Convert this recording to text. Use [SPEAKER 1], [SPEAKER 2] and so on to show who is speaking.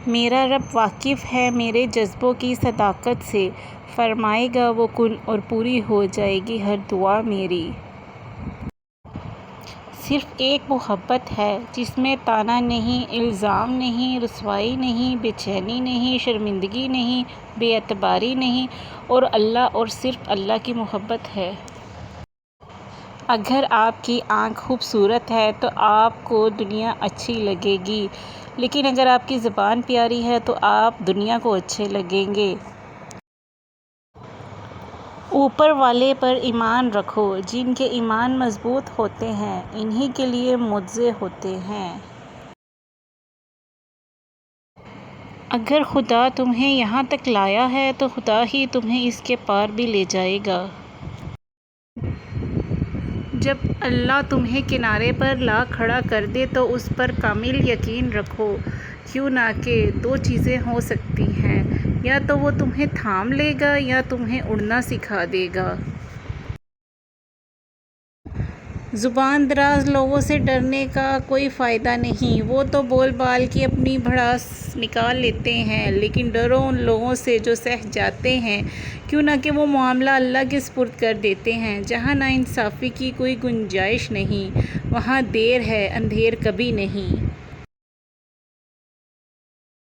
[SPEAKER 1] میرا رب واقف ہے میرے جذبوں کی صداقت سے، فرمائے گا وہ کن اور پوری ہو جائے گی ہر دعا میری۔ صرف ایک محبت ہے جس میں طعنہ نہیں، الزام نہیں، رسوائی نہیں، بے چینی نہیں، شرمندگی نہیں، بے اعتباری نہیں، اور اللہ اور صرف اللہ کی محبت ہے۔ اگر آپ کی آنکھ خوبصورت ہے تو آپ کو دنیا اچھی لگے گی، لیکن اگر آپ کی زبان پیاری ہے تو آپ دنیا کو اچھے لگیں گے۔ اوپر والے پر ایمان رکھو، جن کے ایمان مضبوط ہوتے ہیں انہی کے لیے معجزے ہوتے ہیں۔ اگر خدا تمہیں یہاں تک لایا ہے تو خدا ہی تمہیں اس کے پار بھی لے جائے گا۔ جب اللہ تمہیں کنارے پر لا کھڑا کر دے تو اس پر کامل یقین رکھو، کیوں نہ کہ دو چیزیں ہو سکتی ہیں، یا تو وہ تمہیں تھام لے گا یا تمہیں اڑنا سکھا دے گا۔ زبان دراز لوگوں سے ڈرنے کا کوئی فائدہ نہیں، وہ تو بول بال کے اپنی بھڑاس نکال لیتے ہیں، لیکن ڈرو ان لوگوں سے جو سہ جاتے ہیں، کیوں نہ کہ وہ معاملہ اللہ کے سپرد کر دیتے ہیں۔ جہاں نا انصافی کی کوئی گنجائش نہیں، وہاں دیر ہے، اندھیر کبھی نہیں۔